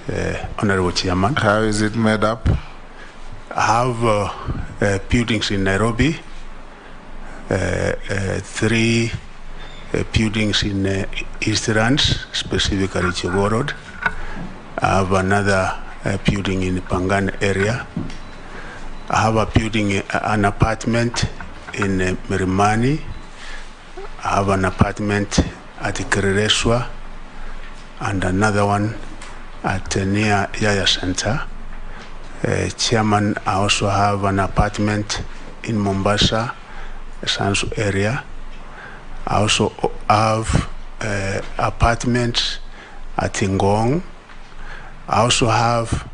Honorable Chairman. How is it made up? I have buildings in Nairobi, 3 buildings in Eastlands, specifically Jogoo Road. I have another building in Pangan area. I have a building, an apartment in Mirimani. I have an apartment at Kirereswa and another one at near Yaya Center. Chairman, I also have an apartment in Mombasa, Sansu area. I also have apartments at Ngong. I also have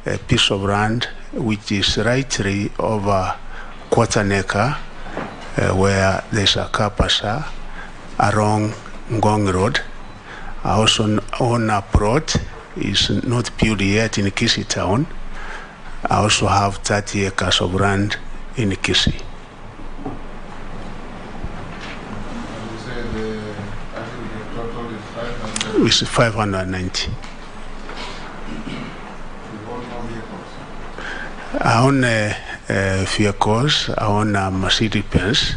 a piece of land which is rightly over quarter-acre where there's a car passer along Ngong Road. I also own a plot, is not built yet in Kisii town. I also have 30 acres of land in Kisii. You say the aggregate total is 500? It's 590. You own no vehicles? I own vehicles. I own a Mercedes-Benz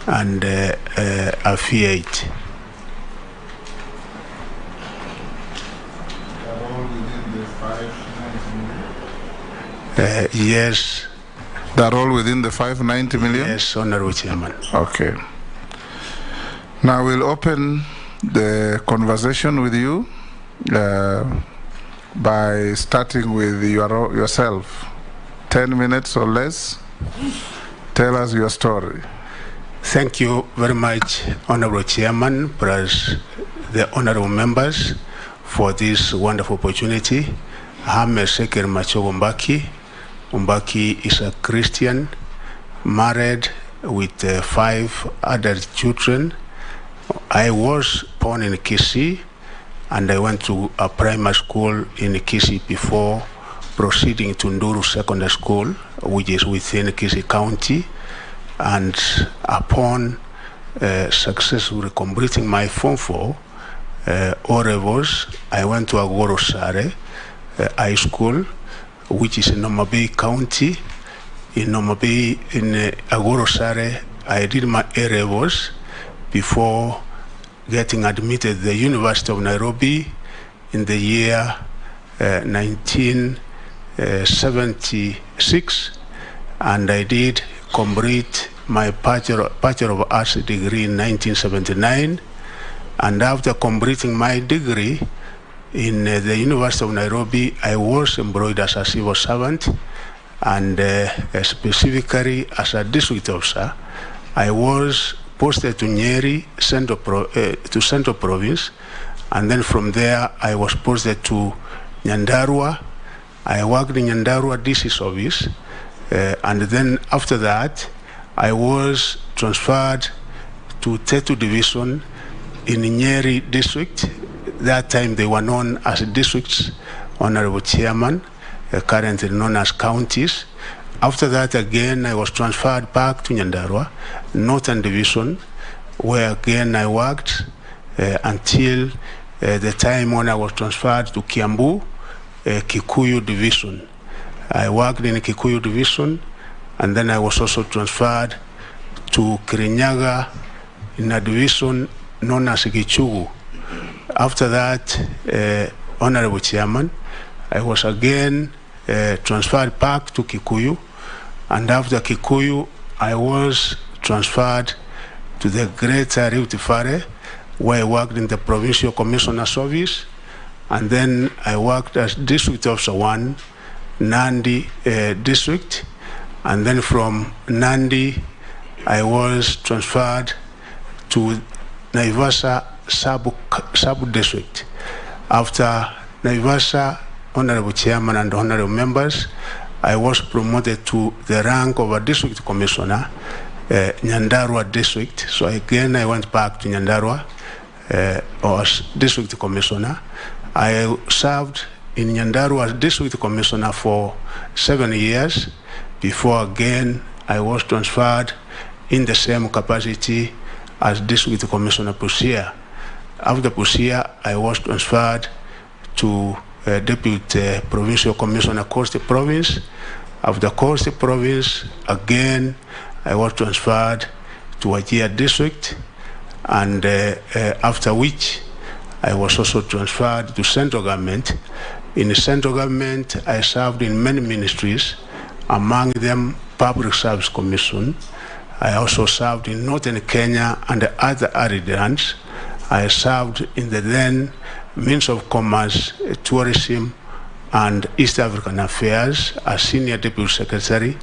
and a V8. Yes. They're all within the 590 million? Yes, Honorable Chairman. Okay. Now we'll open the conversation with you by starting with yourself. 10 minutes or less. Tell us your story. Thank you very much, Honorable Chairman, plus the honorable members for this wonderful opportunity. I'm Sekir Machogo Mbaki. Mbaki is a Christian, married with 5 adult children. I was born in Kisii, and I went to a primary school in Kisii before proceeding to Nduru Secondary School, which is within Kisii County. And upon successfully completing my Form 4 O-levels, I went to Agoro Sare High School, which is in Mutembei County. In Mutembei, in Agoro Sare, I did my A-levels before getting admitted to the University of Nairobi in the year 1976, and I did complete my Bachelor of Arts degree in 1979. And after completing my degree in the University of Nairobi, I was employed as a civil servant, and specifically as a district officer. I was posted to Nyeri, Central Province, and then from there I was posted to Nyandarua. I worked in Nyandarua DC's office, and then after that I was transferred to Tetu Division in Nyeri District. That time they were known as districts, Honorable Chairman, currently known as counties. After that again I was transferred back to Nyandarua, Northern Division, where again I worked until the time when I was transferred to Kiambu, Kikuyu Division. I worked in Kikuyu Division, and then I was also transferred to Kirinyaga in a division known as Gichugu. After that, Honorable Chairman, I was again transferred back to Kikuyu, and after Kikuyu, I was transferred to the Greater Rift Valley, where I worked in the Provincial Commissioner's Office, and then I worked as District Officer 1, Nandi District, and then from Nandi, I was transferred to Naivasha Sub-District. After Naivasha, Honorable Chairman and Honorable Members, I was promoted to the rank of a District Commissioner, Nyandarua District. So again, I went back to Nyandarua as District Commissioner. I served in Nyandarua as District Commissioner for 7 years before again I was transferred in the same capacity as District Commissioner Busia. After Busia, I was transferred to Deputy Provincial Commissioner, Coast Province. After Coast Province, again, I was transferred to Wajir District, and after which I was also transferred to central government. In the central government, I served in many ministries, among them Public Service Commission. I also served in Northern Kenya and the other arid lands. I served in the then Means of Commerce, Tourism, and East African Affairs as Senior Deputy Secretary.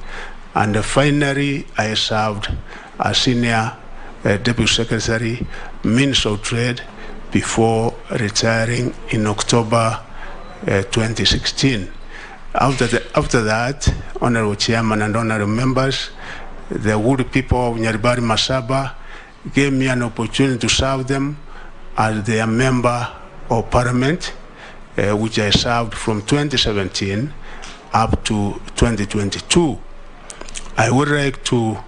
And finally, I served as Senior Deputy Secretary, Minister of Trade, before retiring in October 2016. After that, Honorable Chairman and Honorable Members, the good people of Nyaribari Masaba gave me an opportunity to serve them as their Member of Parliament, which I served from 2017 up to 2022. I would like to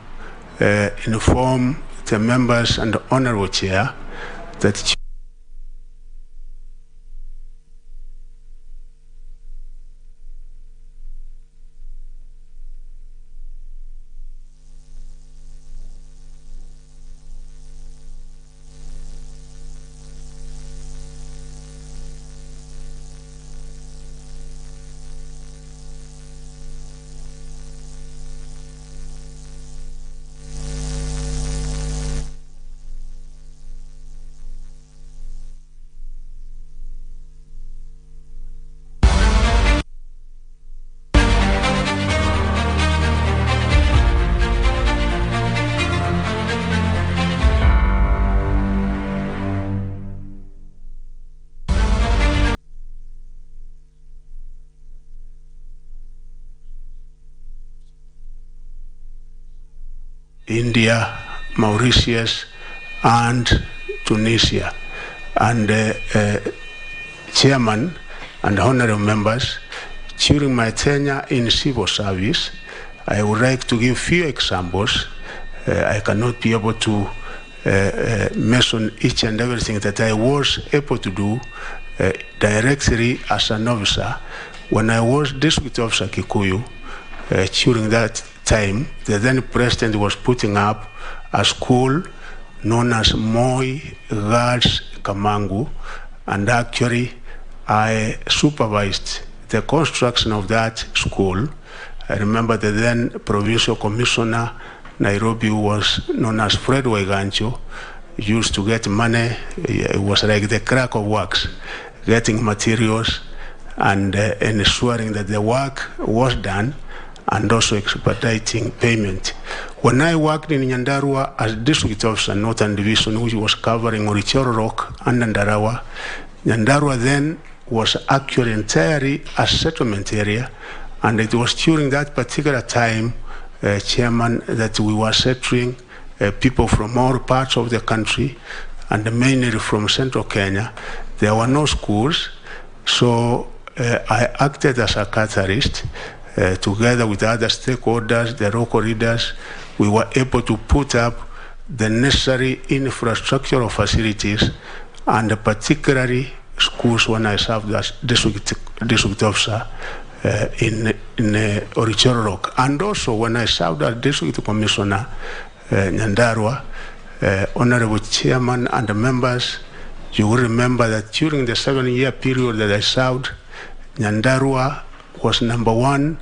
inform the members and the Honorable Chair that India, Mauritius, and Tunisia. And Chairman and honorable members, during my tenure in civil service, I would like to give few examples. I cannot be able to mention each and everything that I was able to do directly as an officer. When I was District Officer Kikuyu, during that time, the then President was putting up a school known as Moi Girls Kamangu, and actually I supervised the construction of that school. I remember the then Provincial Commissioner Nairobi was known as Fred Waigancho, used to get money. It was like the crack of wax, getting materials and ensuring that the work was done, and also expediting payment. When I worked in Nyandarua as District Officer, Northern Division, which was covering Orichoro Rock and Ndarawa, Nyandarua then was actually entirely a settlement area, and it was during that particular time, Chairman, that we were settling people from all parts of the country, and mainly from central Kenya. There were no schools, so I acted as a catalyst. Together with other stakeholders, the local leaders, we were able to put up the necessary infrastructural facilities, and particularly schools when I served as district officer in Orichoro Rock. And also when I served as District Commissioner Nyandarua, Honorable Chairman and the members, you will remember that during the 7-year period that I served, Nyandarua was #1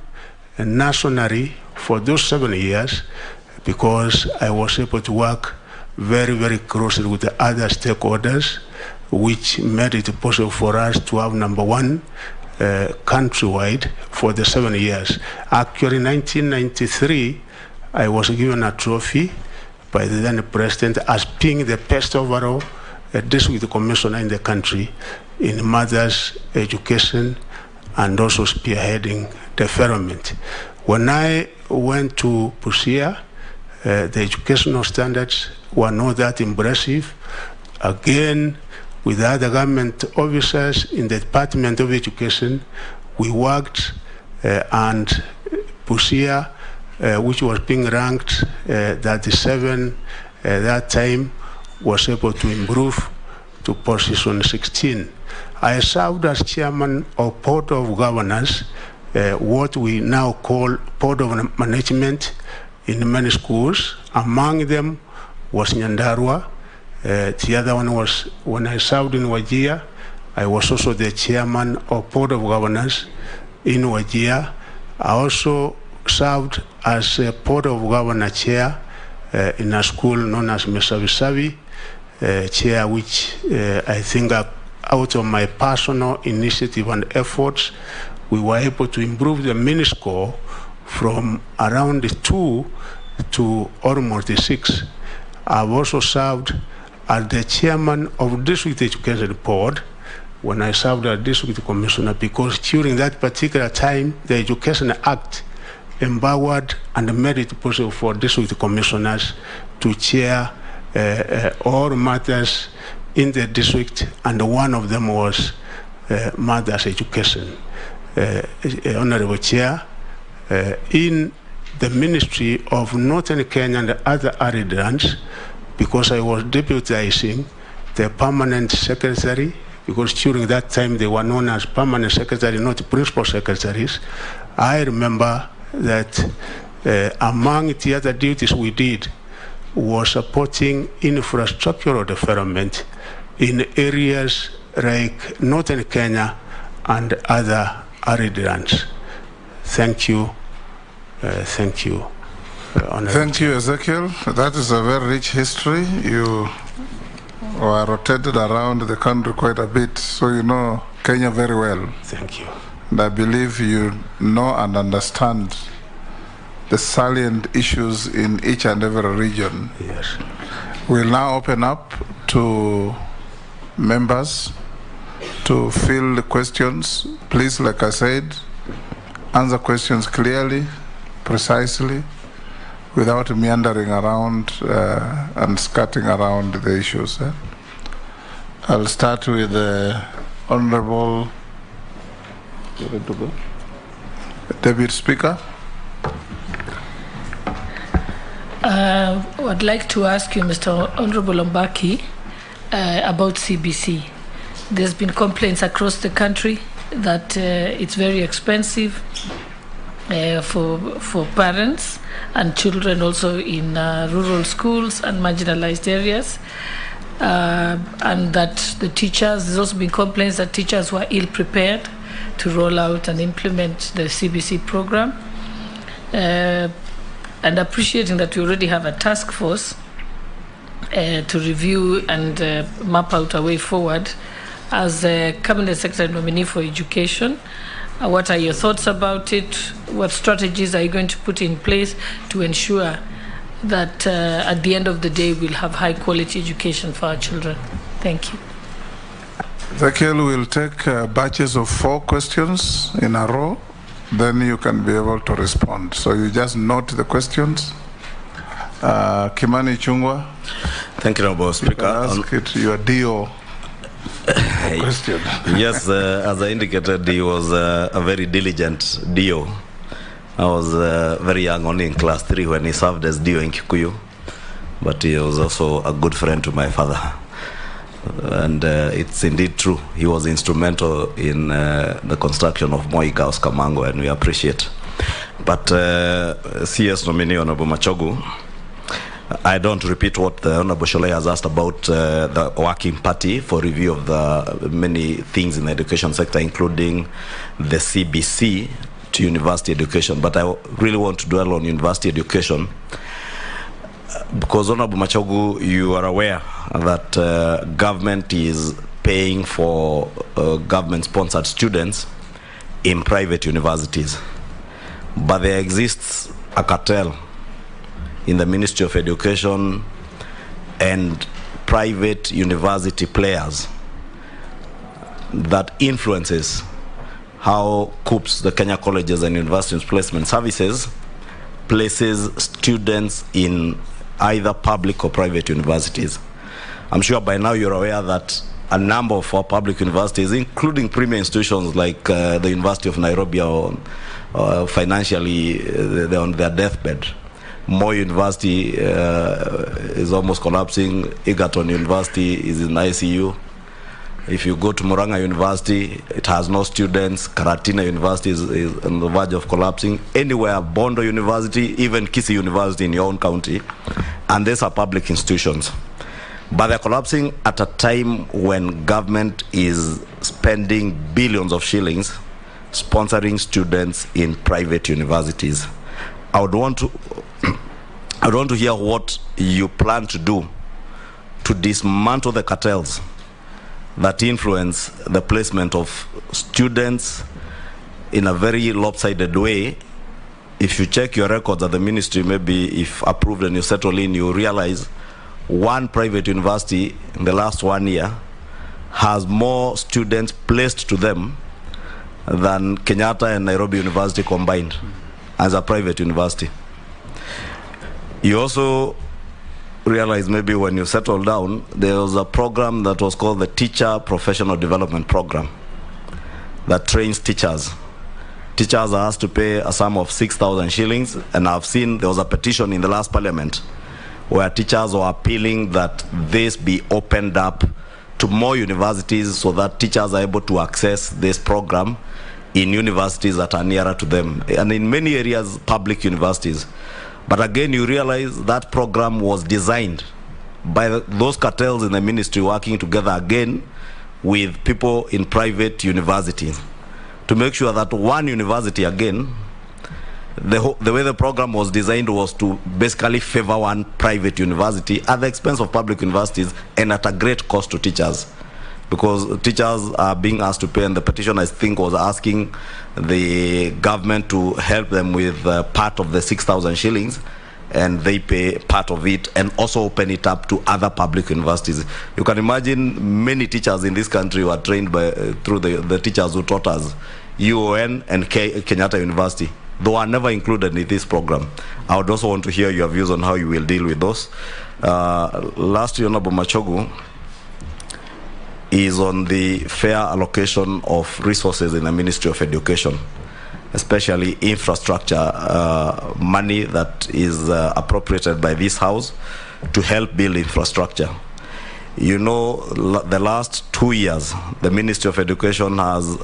nationally for those 7 years, because I was able to work very, very closely with the other stakeholders, which made it possible for us to have #1 countrywide for the 7 years. Actually, in 1993, I was given a trophy by the then President as being the best overall District Commissioner in the country in mothers' education, and also spearheading development. When I went to Busia, the educational standards were not that impressive. Again, with other government officers in the Department of Education, we worked, and Busia, which was being ranked 37 that time, was able to improve to position 16. I served as chairman of Board of Governors, what we now call Board of Management in many schools. Among them was Nyandarua. The other one was when I served in Wajir. I was also the chairman of Board of Governors in Wajir. I also served as a Board of Governor chair in a school known as Mesavisavi, chair which I think out of my personal initiative and efforts, we were able to improve the mini score from around 2 to almost 6. I've also served as the chairman of District Education Board when I served as District Commissioner, because during that particular time, the Education Act empowered and made it possible for District Commissioners to chair all matters in the district, and one of them was Mothers Education. Honorable Chair, in the Ministry of Northern Kenya and other arid lands, because I was deputizing the permanent secretary, because during that time they were known as permanent secretary, not principal secretaries. I remember that among the other duties we did was supporting infrastructural development in areas like Northern Kenya and other arid lands. Thank you. Thank you. Thank you, Ezekiel. That is a very rich history. You were rotated around the country quite a bit, so you know Kenya very well. Thank you. And I believe you know and understand the salient issues in each and every region. Yes. We'll now open up to members to fill the questions. Please, like I said, answer questions clearly, precisely, without meandering around and skirting around the issues. I'll start with the Honorable Deputy Speaker. I'd like to ask you, Mr. Honorable Mbaki, about CBC. There's been complaints across the country that it's very expensive for parents and children also in rural schools and marginalized areas, and that the teachers, there's also been complaints that teachers were ill prepared to roll out and implement the CBC program. And appreciating that we already have a task force to review and map out a way forward, as a Cabinet Secretary nominee for education, what are your thoughts about it? What strategies are you going to put in place to ensure that at the end of the day we'll have high quality education for our children? Thank you. Ezekiel will take batches of 4 questions in a row, then you can be able to respond. So you just note the questions. Kimani Chungwa. Thank you, Honorable Speaker. Ask it your DO question. Yes, as I indicated, he was a very diligent DO. I was very young, only in class 3 when he served as DO in Kikuyu, but he was also a good friend to my father. And it's indeed true. He was instrumental in the construction of Moi House Kamango, and we appreciate. But CS nominee Honorable Machogu, I don't repeat what the Honorable Sholei has asked about the working party for review of the many things in the education sector, including the CBC to university education. But I really want to dwell on university education, because Honorable Machogu, you are aware that government is paying for government-sponsored students in private universities. But there exists a cartel in the Ministry of Education and private university players that influences how KUPS, the Kenya Colleges and Universities Placement Services, places students in either public or private universities. I'm sure by now you're aware that a number of our public universities, including premier institutions like the University of Nairobi, are financially they're on their deathbed. Moi University is almost collapsing. Egerton University is in ICU. If you go to Murang'a University, it has no students. Karatina University is on the verge of collapsing. Anywhere, Bondo University, even Kisii University in your own county, and these are public institutions. But they're collapsing at a time when government is spending billions of shillings sponsoring students in private universities. I would want to hear what you plan to do to dismantle the cartels that influence the placement of students in a very lopsided way. If you check your records at the ministry, maybe if approved and you settle in, you realize one private university in the last 1 year has more students placed to them than Kenyatta and Nairobi University combined as a private university. You also realize maybe when you settle down, there was a program that was called the Teacher Professional Development Program that trains teachers. Teachers are asked to pay a sum of 6,000 shillings, and I've seen there was a petition in the last parliament where teachers were appealing that this be opened up to more universities so that teachers are able to access this program in universities that are nearer to them, and in many areas, public universities. But again, you realize that program was designed by those cartels in the ministry working together again with people in private universities to make sure that one university, again, the way the program was designed was to basically favor one private university at the expense of public universities and at a great cost to teachers, because teachers are being asked to pay, and the petition, I think, was asking the government to help them with part of the 6,000 shillings, and they pay part of it and also open it up to other public universities. You can imagine many teachers in this country were trained through the teachers who taught us, UON and Kenyatta University. They were never included in this program. I would also want to hear your views on how you will deal with those. Lastly, Honorable Machogu, is on the fair allocation of resources in the Ministry of Education, especially infrastructure money that is appropriated by this House to help build infrastructure. You know, the last 2 years, the Ministry of Education has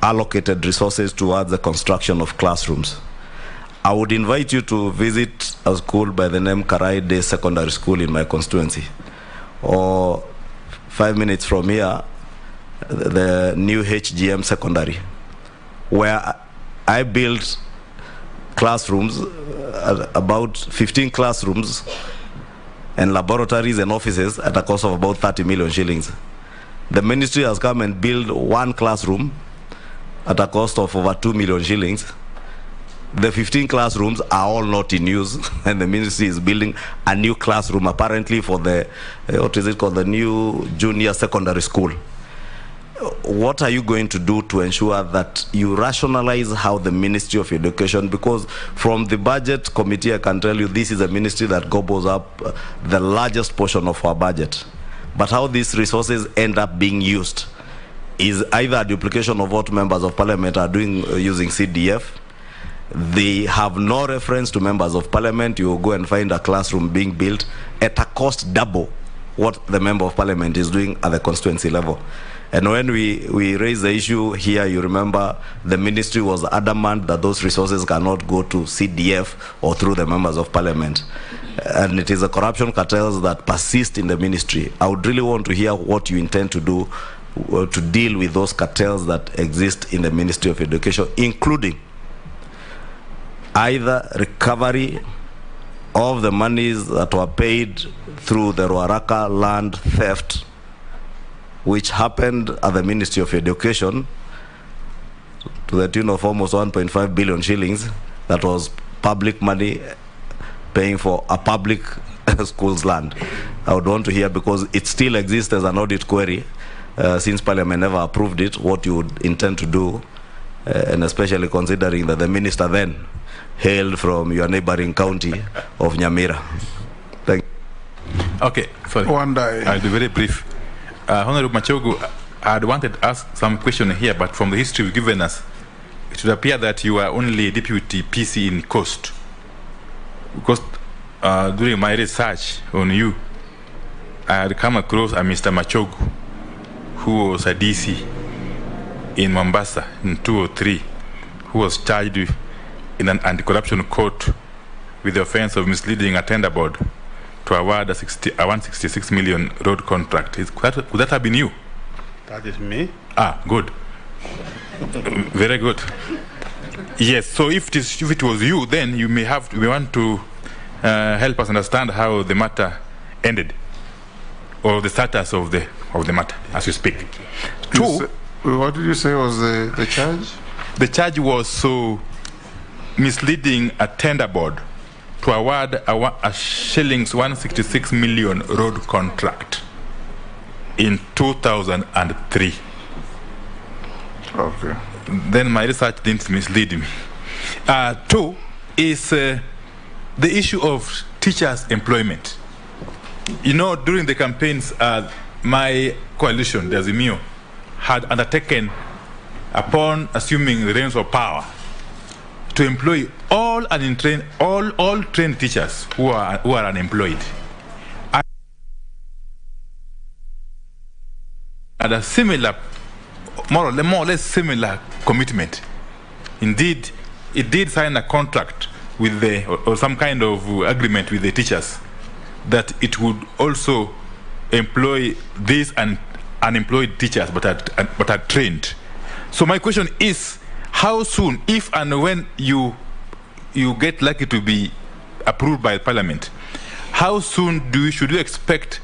allocated resources towards the construction of classrooms. I would invite you to visit a school by the name Karaide Secondary School in my constituency, or 5 minutes from here, the new HGM Secondary, where I built classrooms, about 15 classrooms and laboratories and offices at a cost of about 30 million shillings. The ministry has come and built one classroom at a cost of over 2 million shillings. The 15 classrooms are all not in use, and the ministry is building a new classroom apparently for the, what is it called, the new junior secondary school. What are you going to do to ensure that you rationalize how the Ministry of Education, because from the budget committee, I can tell you this is a ministry that gobbles up the largest portion of our budget, but how these resources end up being used is either a duplication of what members of parliament are doing using CDF. They have no reference to members of parliament. You go and find a classroom being built at a cost double what the member of parliament is doing at the constituency level. And when we raise the issue here, you remember the ministry was adamant that those resources cannot go to CDF or through the members of parliament. And it is the corruption cartels that persist in the ministry. I would really want to hear what you intend to do to deal with those cartels that exist in the Ministry of Education, including either recovery of the monies that were paid through the Ruaraka land theft, which happened at the Ministry of Education to the tune of almost 1.5 billion shillings. That was public money paying for a public school's land. I would want to hear, because it still exists as an audit query, since Parliament never approved it, what you would intend to do, and especially considering that the minister then hailed from your neighboring county of Nyamira. Thank you. Okay, sorry. I'll be very brief. Honorable Machogu, I wanted to ask some question here, but from the history you've given us, it would appear that you are only deputy PC in Coast. Because during my research on you, I had come across a Mr. Machogu, who was a DC in Mombasa in 2003, who was charged in an anti-corruption court with the offense of misleading a tender board to award a 166 million road contract. Could that have been you? That is me. Ah, good. Very good. Yes, so if it was you, then we want to help us understand how the matter ended, or the status of the matter as you speak. What did you say was the charge? The charge was misleading a tender board to award a shillings 166 million road contract in 2003. Okay. Then my research didn't mislead me. Two is the issue of teachers' employment. You know, during the campaigns, my coalition, the Azimio, had undertaken, upon assuming the reins of power, to employ all trained teachers who are unemployed. And a similar, more or less similar commitment. Indeed, it did sign a contract with or some kind of agreement with the teachers that it would also employ these unemployed teachers but are trained. So my question is, how soon, if and when you get lucky to be approved by Parliament, how soon should you expect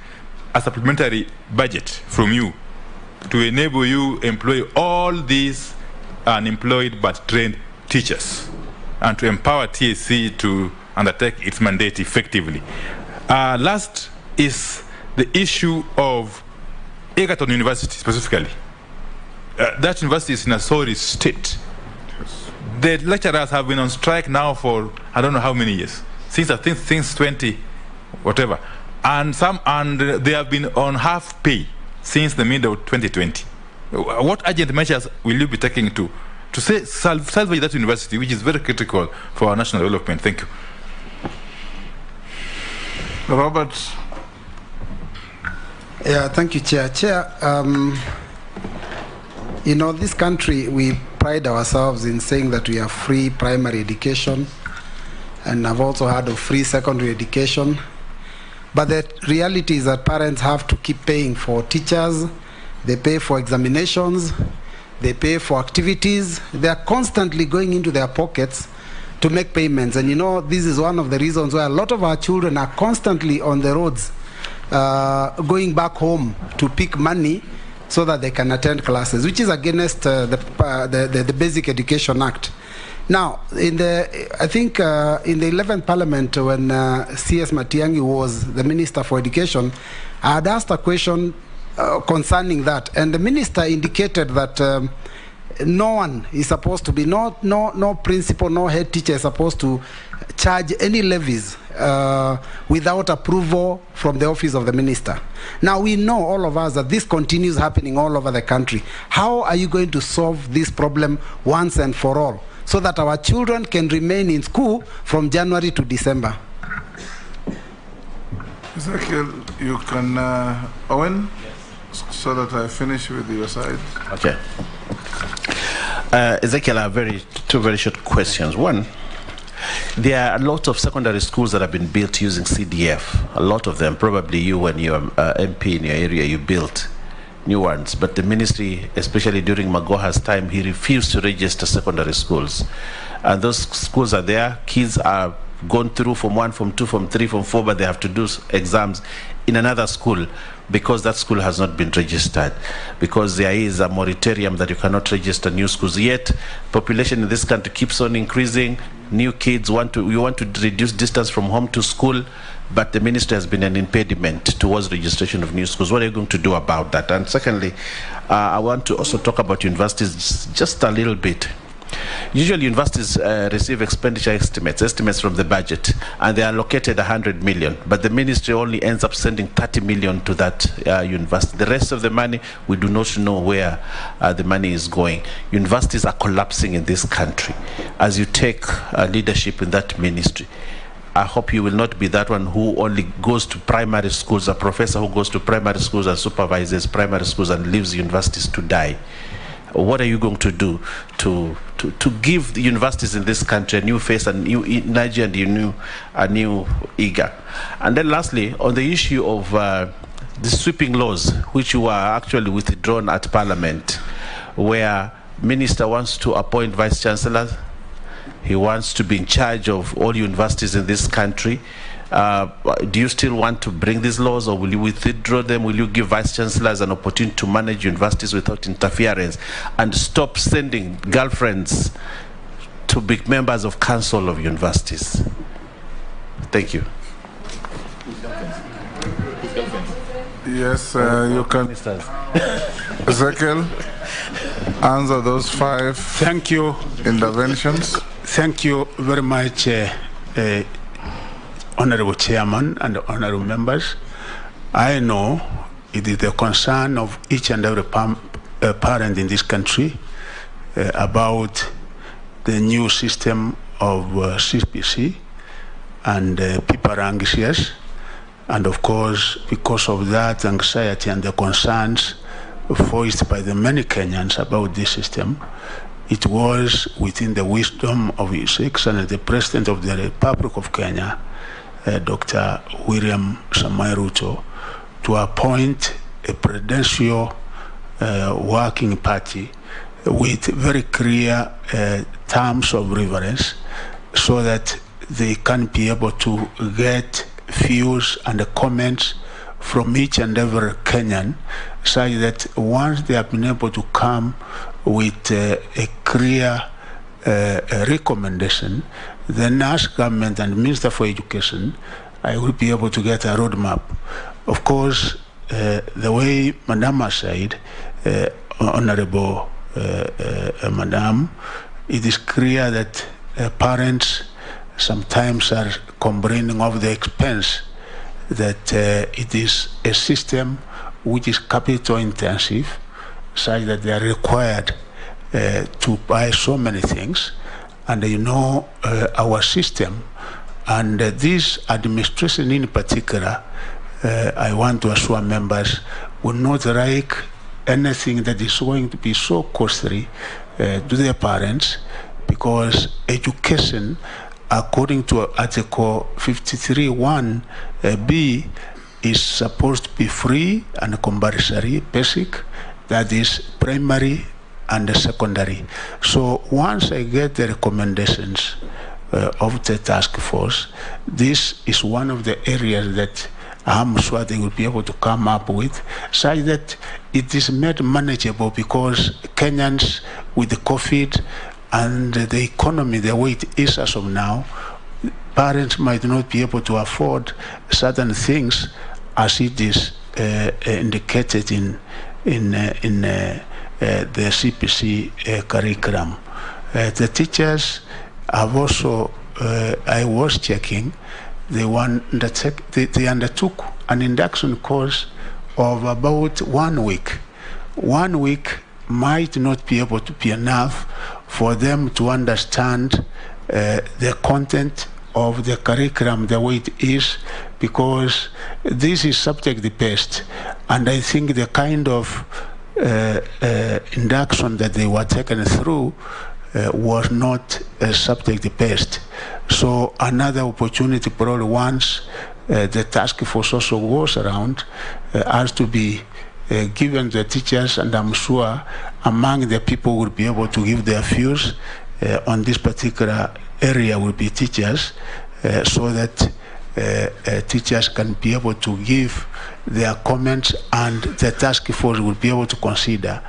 a supplementary budget from you to enable you employ all these unemployed but trained teachers and to empower TSC to undertake its mandate effectively? Last is the issue of Egerton University specifically. That university is in a sorry state. The lecturers have been on strike now for I don't know how many years, since 20 whatever, and they have been on half pay since the middle of 2020. What urgent measures will you be taking to salvage that university, which is very critical for our national development? Thank you. Robert. Yeah, thank you, Chair. Chair, you know, this country, we pride ourselves in saying that we have free primary education, and I've also heard of free secondary education. But the reality is that parents have to keep paying for teachers, they pay for examinations, they pay for activities. They are constantly going into their pockets to make payments. And you know, this is one of the reasons why a lot of our children are constantly on the roads, going back home to pick money so that they can attend classes, which is against the Basic Education Act. Now, I think in the 11th Parliament, when C.S. Matiang'i was the Minister for Education, I had asked a question concerning that, and the Minister indicated that no one is supposed to be, no principal, no head teacher is supposed to charge any levies without approval from the office of the minister. Now we know, all of us, that this continues happening all over the country. How are you going to solve this problem once and for all, so that our children can remain in school from January to December? Ezekiel, you can, Owen, so that I finish with your side. Okay. Ezekiel, I have two very short questions. One, there are a lot of secondary schools that have been built using CDF. A lot of them, probably you, when you are MP in your area, you built new ones. But the ministry, especially during Magoha's time, he refused to register secondary schools. And those schools are there. Kids are gone through Form 1, Form 2, Form 3, Form 4, but they have to do exams in another school because that school has not been registered, because there is a moratorium that you cannot register new schools. Yet population in this country keeps on increasing. New kids want to reduce distance from home to school, but the ministry has been an impediment towards registration of new schools. What are you going to do about that? And secondly, I want to also talk about universities just a little bit. Usually universities receive expenditure estimates from the budget, and they are allocated 100 million, but the ministry only ends up sending 30 million to that university. The rest of the money, we do not know where the money is going. Universities are collapsing in this country. As you take leadership in that ministry, I hope you will not be that one who only goes to primary schools, a professor who goes to primary schools and supervises primary schools and leaves universities to die. What are you going to do to give the universities in this country a new face, a new energy, and a new eager? And then lastly, on the issue of the sweeping laws, which were actually withdrawn at Parliament, where Minister wants to appoint Vice Chancellor, he wants to be in charge of all universities in this country. Do you still want to bring these laws, or will you withdraw them? Will you give Vice Chancellors an opportunity to manage universities without interference and stop sending girlfriends to be members of council of universities? Thank you. Yes, you can. Ezekiel, answer those 5 Thank you. interventions. Thank you very much, Honorable Chairman and Honorable Members. I know it is the concern of each and every parent in this country about the new system of CPC, and people are anxious. And of course, because of that anxiety and the concerns voiced by the many Kenyans about this system, it was within the wisdom of His Excellency the President of the Republic of Kenya, Dr. William Samoei Ruto, to appoint a presidential working party with very clear terms of reference, so that they can be able to get views and comments from each and every Kenyan, such that once they have been able to come with a clear recommendation, then as government and Minister for Education, I will be able to get a roadmap. Of course, the way Madam has said, Honorable Madam, it is clear that parents sometimes are complaining of the expense, that it is a system which is capital intensive, such that they are required to buy so many things. And you know, our system and this administration in particular, I want to assure members, will not like anything that is going to be so costly to their parents, because education, according to Article 53(1)(b), is supposed to be free and compulsory, basic, that is primary and secondary. So once I get the recommendations of the task force, this is one of the areas that I'm sure they will be able to come up with, such that it is made manageable, because Kenyans with the COVID and the economy the way it is as of now, parents might not be able to afford certain things as it is indicated in the CPC curriculum. The teachers have also, I was checking, they undertook an induction course of about 1 week. 1 week might not be able to be enough for them to understand the content of the curriculum the way it is, because this is subject-based, and I think the kind of induction that they were taken through was not subject-based. So another opportunity, probably once the task force also goes around, has to be given to the teachers, and I'm sure among the people who will be able to give their views on this particular area will be teachers, so that teachers can be able to give their comments, and the task force will be able to consider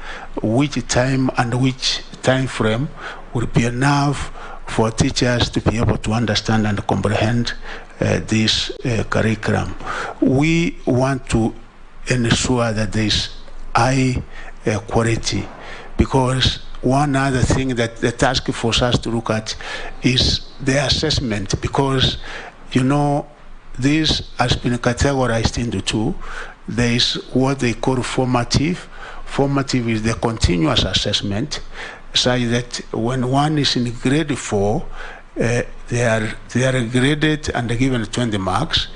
which time and which time frame will be enough for teachers to be able to understand and comprehend this curriculum. We want to ensure that there is high quality, because one other thing that the task force has to look at is the assessment, because you know this has been categorized into two. There is what they call formative. Formative is the continuous assessment, such that when one is in grade 4, they are graded and given 20 marks.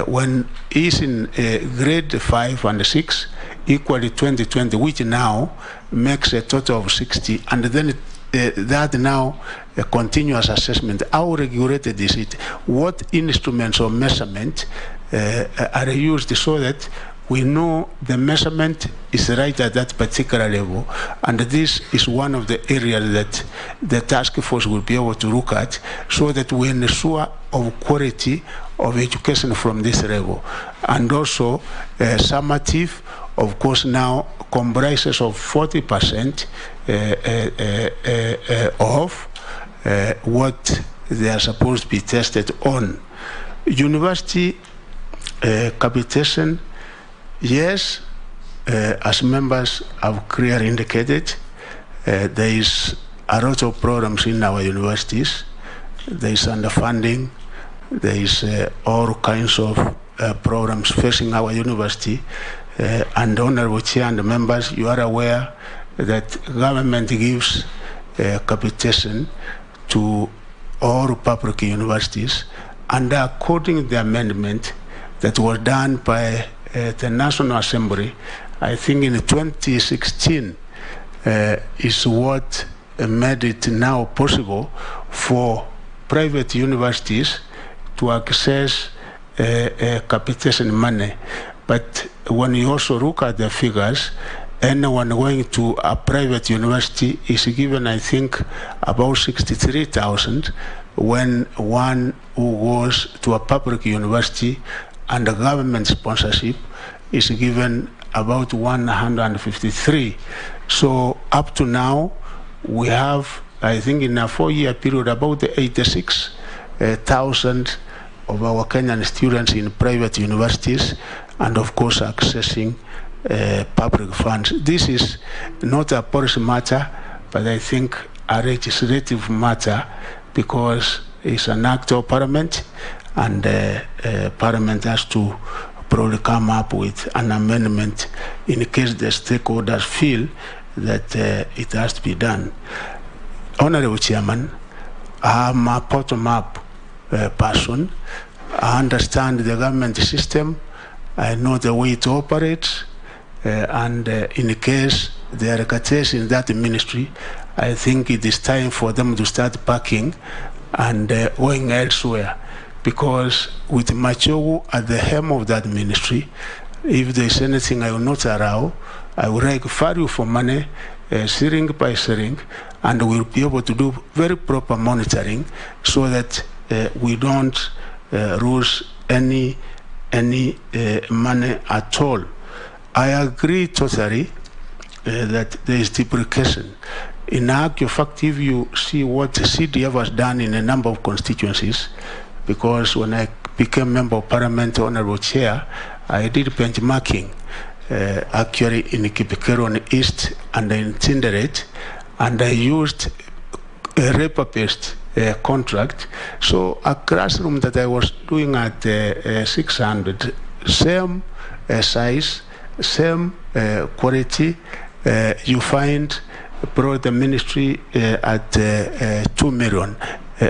When he's in grade 5 and 6, equally 20, which now makes a total of 60, and then that now a continuous assessment. How regulated is it? What instruments of measurement are used so that we know the measurement is right at that particular level, and this is one of the areas that the task force will be able to look at, so that we ensure of quality of education from this level. And also summative, of course, now comprises of 40% of what they are supposed to be tested on. University capitation, yes, as members have clearly indicated, there is a lot of problems in our universities. There is underfunding, there is all kinds of problems facing our university. And Honorable Chair and members, you are aware that government gives capitation to all public universities, and according to the amendment that was done by the National Assembly, I think in 2016, is what made it now possible for private universities to access capitation money. But when you also look at the figures, anyone going to a private university is given, I think, about 63,000, when one who goes to a public university and the government sponsorship is given about 153. So up to now, we have, I think in a 4-year period, about 86,000 of our Kenyan students in private universities, and of course accessing public funds. This is not a policy matter, but I think a legislative matter, because it's an act of parliament, and parliament has to probably come up with an amendment in case the stakeholders feel that it has to be done. Honorable Chairman, I'm a bottom-up person. I understand the government system. I know the way it operates, and in case there are cases in that ministry, I think it is time for them to start packing and going elsewhere, because with Machogu at the helm of that ministry, if there is anything I will not allow, I will like value for money, shilling by shilling, and we will be able to do very proper monitoring, so that we don't lose any money at all. I agree totally that there is duplication. In actual fact, if you see what CDF has done in a number of constituencies, because when I became member of parliament, Honorable Chair, I did benchmarking actually in Kipikeron East and in Tinderet, and I used a paper-based contract. So a classroom that I was doing at 600, same size, same quality, you find brought the ministry at 2 million.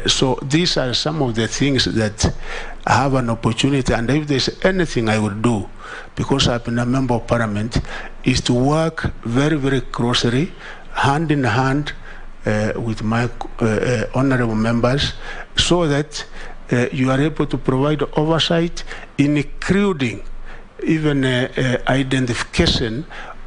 So these are some of the things that I have an opportunity, and if there's anything I will do, because I've been a member of parliament, is to work very, very closely, hand in hand with my honorable members, so that you are able to provide oversight, including even identification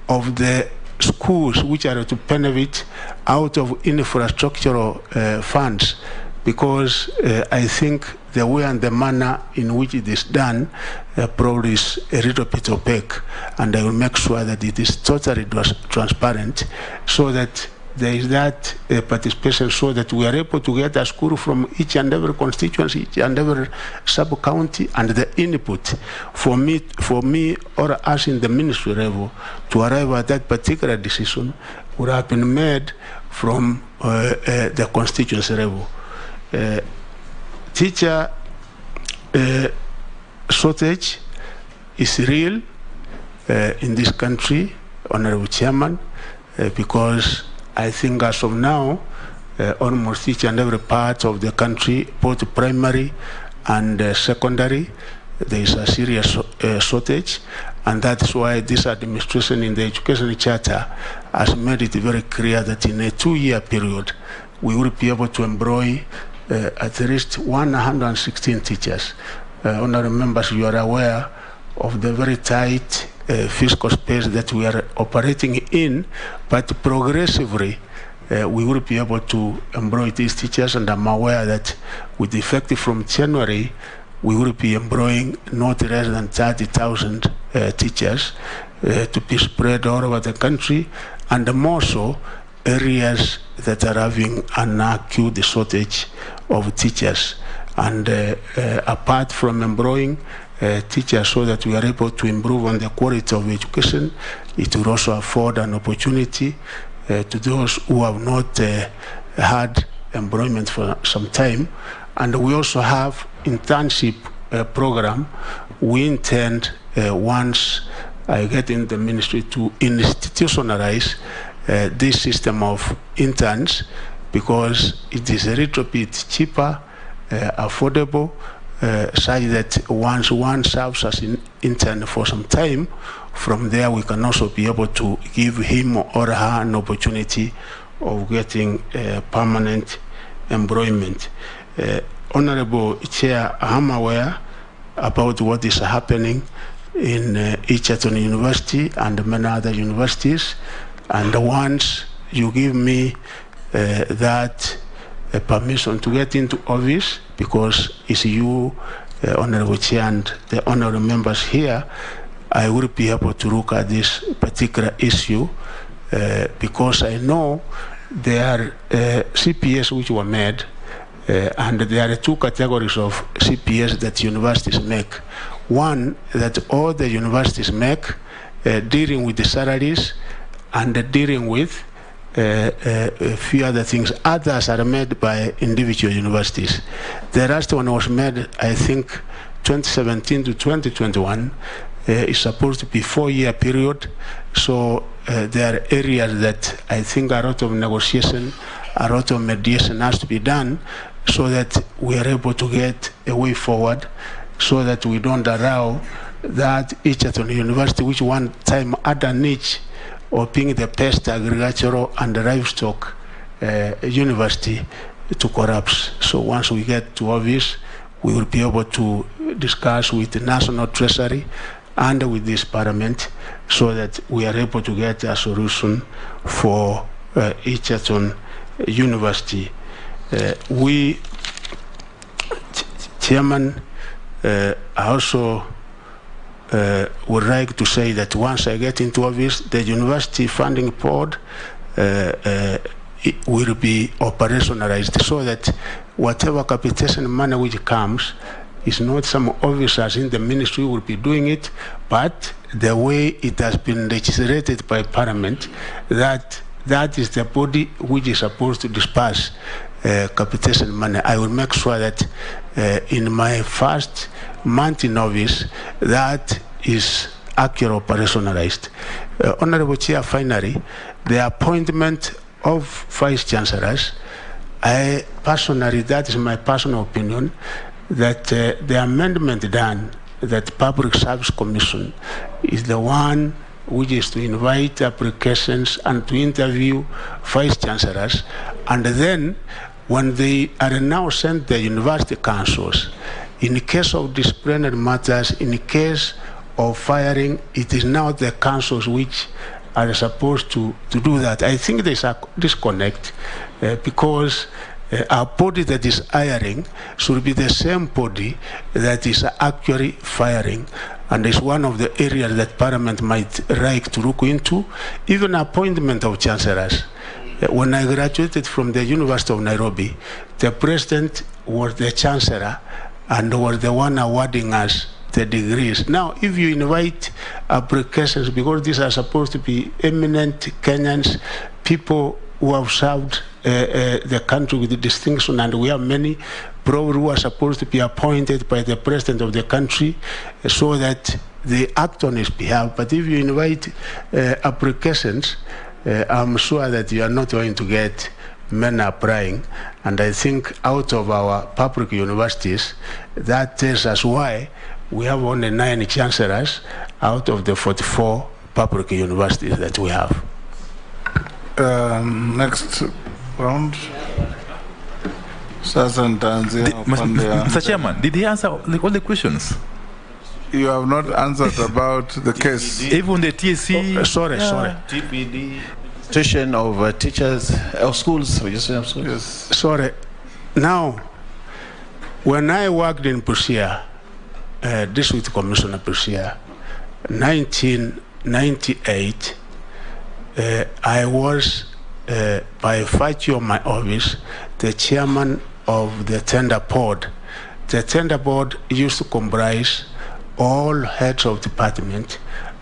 of the schools which are to benefit out of infrastructural funds, because I think the way and the manner in which it is done probably is a little bit opaque, and I will make sure that it is totally transparent, so that there is that participation, so that we are able to get a school from each and every constituency, each and every sub-county, and the input for me or us in the ministry level to arrive at that particular decision would have been made from the constituency level. Teacher shortage is real in this country, Honorable Chairman, because I think as of now, almost each and every part of the country, both primary and secondary. There is a serious shortage, and that's why this administration in the Education Charter has made it very clear that in a 2-year period, we will be able to employ at least 116 teachers. Honorable members, you are aware of the very tight fiscal space that we are operating in, but progressively we will be able to employ these teachers, and I'm aware that with effect from January, we will be employing not less than 30,000 teachers to be spread all over the country, and more so areas that are having an acute shortage of teachers. And apart from employing teachers so that we are able to improve on the quality of education, it will also afford an opportunity to those who have not had employment for some time. And we also have internship program. We intend, once I get in the ministry, to institutionalize this system of interns, because it is a little bit cheaper, affordable, such that once one serves as an intern for some time, from there we can also be able to give him or her an opportunity of getting permanent employment. Honorable Chair, I'm aware about what is happening in Egerton University and many other universities, and once you give me that permission to get into office, because it's you, Honorable Chair, and the honorable members here, I will be able to look at this particular issue because I know there are CPS which were made, and there are 2 categories of CPS that universities make. One, that all the universities make, dealing with the salaries and dealing with a few other things. Others are made by individual universities. The last one was made, I think, 2017 to 2021. It's supposed to be 4-year period. So there are areas that I think a lot of negotiation, a lot of mediation has to be done, so that we are able to get a way forward, so that we don't allow that Egerton University, which one time had a niche of being the best agricultural and livestock university, to collapse. So once we get to office, we will be able to discuss with the National Treasury and with this Parliament, so that we are able to get a solution for Egerton University. We, Chairman, I also would like to say that once I get into office, the University Funding Board it will be operationalized, so that whatever capitation money which comes is not some officers in the ministry will be doing it, but the way it has been legislated by Parliament, that is the body which is supposed to disperse capitation money. I will make sure that in my first month in office, that is actually operationalized. Honorable Chair, finally, the appointment of Vice Chancellors, I personally, that is my personal opinion, that the amendment done, that Public Service Commission is the one which is to invite applications and to interview Vice Chancellors, and then when they are now sent the university councils, in case of disciplinary matters, in case of firing, it is now the councils which are supposed to do that. I think there's a disconnect because a body that is hiring should be the same body that is actually firing, and it's one of the areas that Parliament might like to look into. Even appointment of chancellors. When I graduated from the University of Nairobi, the president was the chancellor and was the one awarding us the degrees. Now, if you invite applications, because these are supposed to be eminent Kenyans, people who have served the country with distinction, and we have many probably who are supposed to be appointed by the president of the country so that they act on his behalf. But if you invite applications, I'm sure that you are not going to get men are applying. And I think out of our public universities, that tells us why we have only 9 chancellors out of the 44 public universities that we have. Next round. Mr. Chairman, did he answer all the questions? You have not answered about the case. Even the TSC. Sorry. TPD. Tuition of teachers or schools. Schools? Yes. Sorry. Now, when I worked in Busia, District Commissioner Busia, 1998, I was, by virtue of my office, the chairman of the tender board. The tender board used to comprise all heads of department,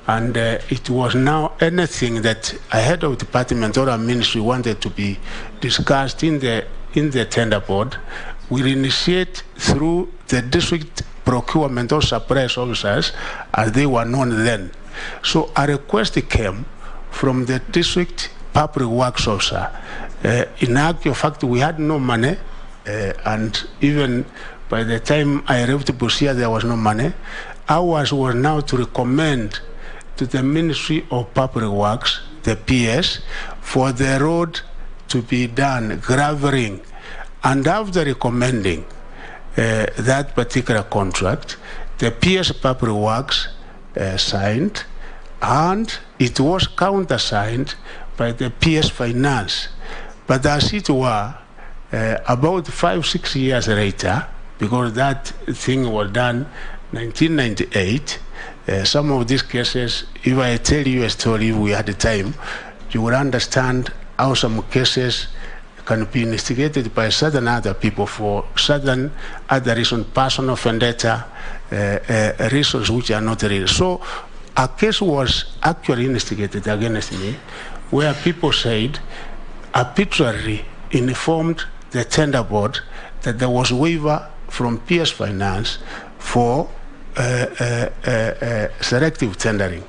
and it was now anything that a head of department or a ministry wanted to be discussed in the tender board, we initiate through the district procurement or supplies officers, as they were known then. So a request came from the district public works officer. In actual fact, we had no money, and even by the time I arrived to Busia, there was no money. Ours was now to recommend to the Ministry of Public Works, the PS, for the road to be done, graveling. And after recommending that particular contract, the PS Public Works signed, and it was countersigned by the PS Finance. But as it were, about 5-6 years later, because that thing was done 1998, some of these cases, if I tell you a story, if we had the time, you will understand how some cases can be instigated by certain other people for certain other reasons, personal vendetta, reasons which are not real. So a case was actually instigated against me, where people said, arbitrarily informed the tender board that there was waiver from PS Finance for selective tendering,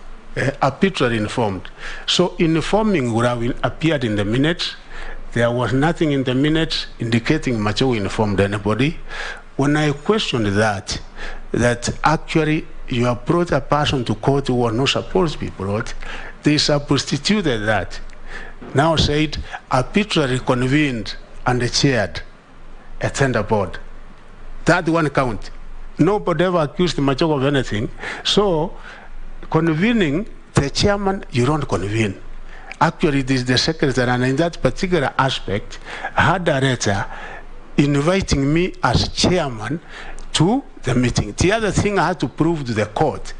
arbitrarily informed. So informing would have appeared in the minutes. There was nothing in the minutes indicating Machogu informed anybody. When I questioned that actually you have brought a person to court who was not supposed to be brought, they substituted that. Now said, arbitrarily convened and chaired a tender board. That one count. Nobody ever accused Machogu of anything. So, convening the chairman, you don't convene. Actually, this is the secretary, and in that particular aspect, had a letter inviting me as chairman to the meeting. The other thing I had to prove to the court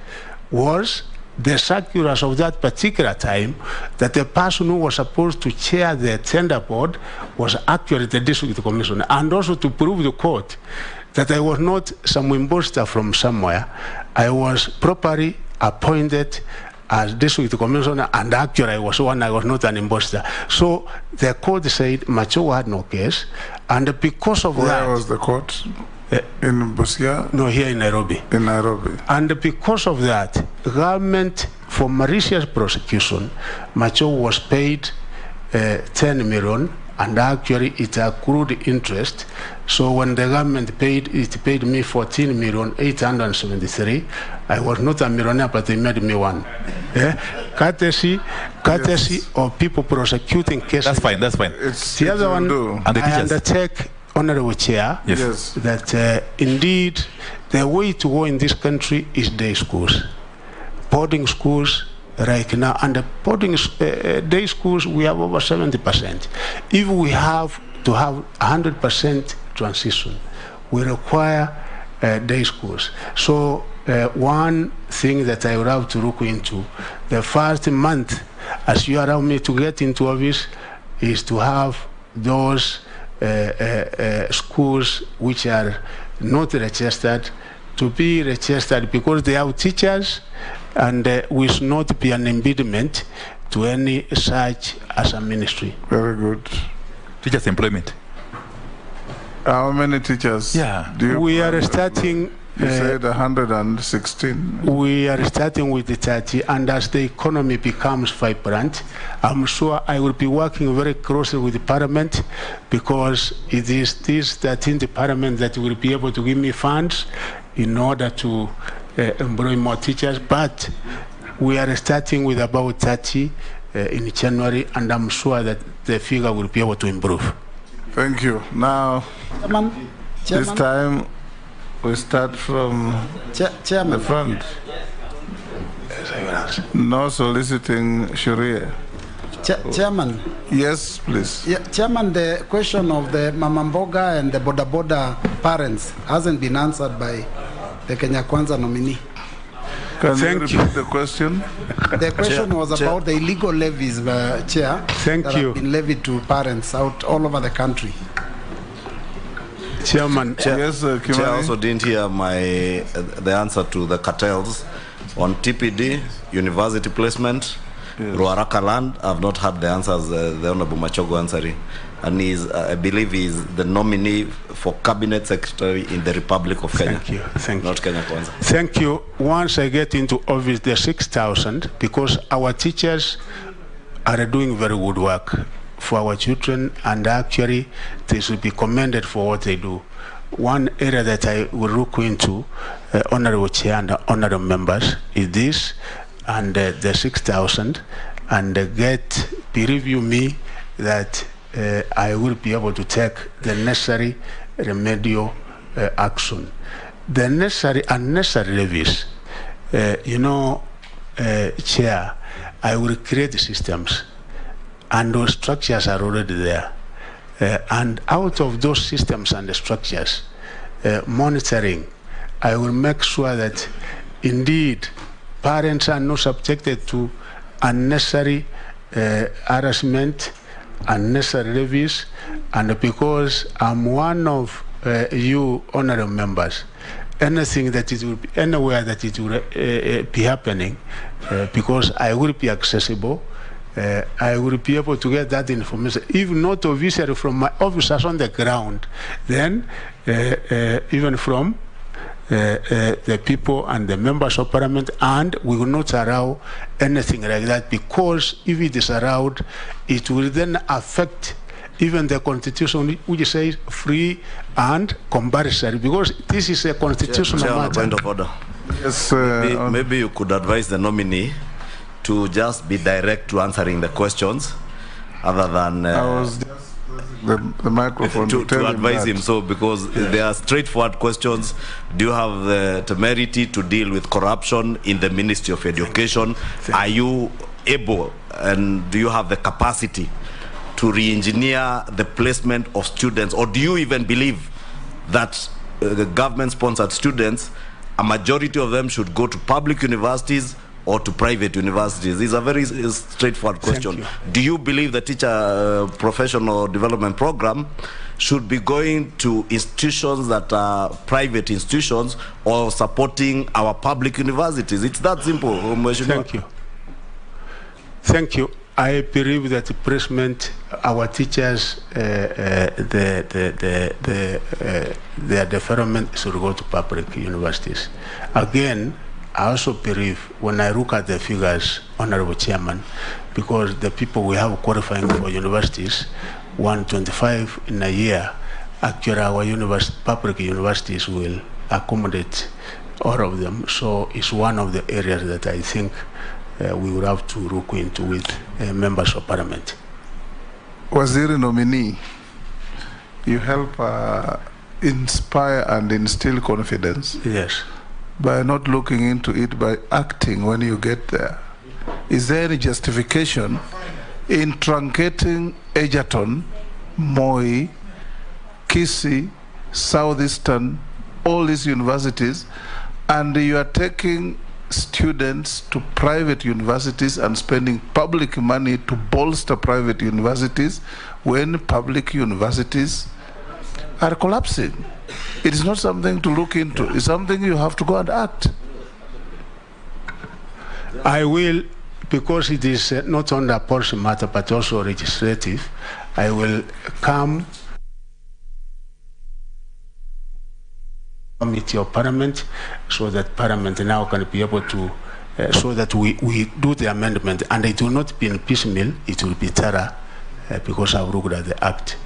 was the circulars of that particular time, that the person who was supposed to chair the tender board was actually the district commissioner, and also to prove the court that I was not some imposter from somewhere. I was properly appointed as district commissioner, and actually I was not an imposter. So the court said Machogu had no case, and because of that... Where was the court? In Busia? No, here in Nairobi. In Nairobi. And because of that, government, for malicious prosecution, Machogu was paid 10 million, and actually it accrued interest. So when the government paid, it paid me 14,873,000. I was not a millionaire, but they made me one. Courtesy yes. Of people prosecuting cases. That's fine. It's the other one, and the I undertake, Honorable Chair, yes. that indeed the way to go in this country is day schools. Boarding schools right now, and the boarding day schools, we have over 70%. If we have to have 100% transition, we require day schools. So one thing that I would have to look into, the first month, as you allow me to get into office, is to have those schools which are not registered to be registered, because they have teachers, and we should not be an impediment to any such as a ministry. Very good. Teachers' employment. How many teachers? Yeah. We are starting You said 116. We are starting with the 30, and as the economy becomes vibrant, I'm sure I will be working very closely with the Parliament, because it is this 13th Parliament that will be able to give me funds in order to employ more teachers. But we are starting with about 30 in January, and I'm sure that the figure will be able to improve. Thank you. Now, Chairman, this time we start from Chairman. the front. No soliciting Sharia. Chairman. Yes, please. Yeah, Chairman, the question of the Mamamboga and the Boda Boda parents hasn't been answered by the Kenya Kwanza nominee. Can you repeat the question? The question was about the illegal levies, Chair, that have been levied to parents out all over the country. Chairman, yes, Chair also didn't hear the answer to the cartels on TPD, university placement, Ruaraka land. I've not had the answers, the Honorable Machogo answering. And I believe he's the nominee for Cabinet Secretary in the Republic of Kenya. Thank you. Thank you. Not Kenya Kwanza. Thank you. Once I get into office, the 6,000, because our teachers are doing very good work for our children, and actually they should be commended for what they do. One area that I will look into, Honorable Chair and Honorable Members, is this, and the 6,000, and review me that I will be able to take the necessary remedial action. The necessary unnecessary levies, Chair, I will create systems, and those structures are already there. And out of those systems and the structures, monitoring, I will make sure that indeed parents are not subjected to unnecessary harassment, unnecessary levies, and because I'm one of you honorable members, anything that it will be, anywhere that it will be happening, because I will be accessible, I will be able to get that information, if not officially from my officers on the ground, then even from the people and the members of Parliament, and we will not allow anything like that, because if it is allowed, it will then affect even the Constitution, which says free and compulsory, because this is a constitutional matter. Point of order. Yes, maybe you could advise the nominee to just be direct to answering the questions, other than I was just the microphone to advise him. So, because they are straightforward questions. Do you have the temerity to deal with corruption in the Ministry of Education? Are you able, and do you have the capacity to re-engineer the placement of students, or do you even believe that the government-sponsored students, a majority of them should go to public universities or to private universities? These are very straightforward questions. Do you believe the teacher professional development program should be going to institutions that are private institutions or supporting our public universities? It's that simple. Thank you. Thank you. I believe that the placement, our teachers, their development should go to public universities. Again, I also believe, when I look at the figures, Honorable Chairman, because the people we have qualifying for universities, 125 in a year, actually our public universities will accommodate all of them. So it's one of the areas that I think we will have to look into with members of Parliament. Waziri nominee, you help inspire and instill confidence. Yes. By not looking into it, by acting when you get there. Is there any justification in truncating Egerton, Moi, Kisii, Southeastern, all these universities, and you are taking students to private universities and spending public money to bolster private universities when public universities are collapsing? It is not something to look into. It's something you have to go and act. I will, because it is not only a policy matter but also legislative, I will come committee of parliament, so that parliament now can be able to, so that we do the amendment, and it will not be in piecemeal, it will be thorough, because I've looked at the act.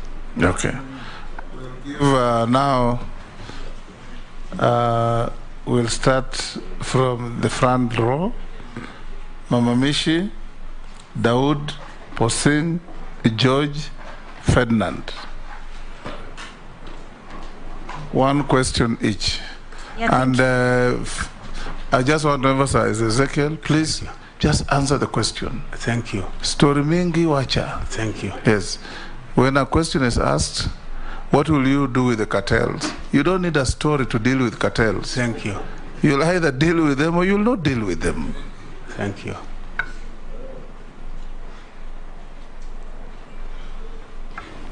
Okay. We'll give now, we'll start from the front row. Mama Mishi, Daud, Posing, George, Ferdinand. One question each. Yeah, and I just want to emphasize, Ezekiel, please just answer the question. Thank you. Story Mingi Wacha. Thank you. Yes. When a question is asked, what will you do with the cartels? You don't need a story to deal with cartels. Thank you. You'll either deal with them or you'll not deal with them. Thank you.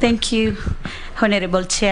Thank you, Honorable Chair.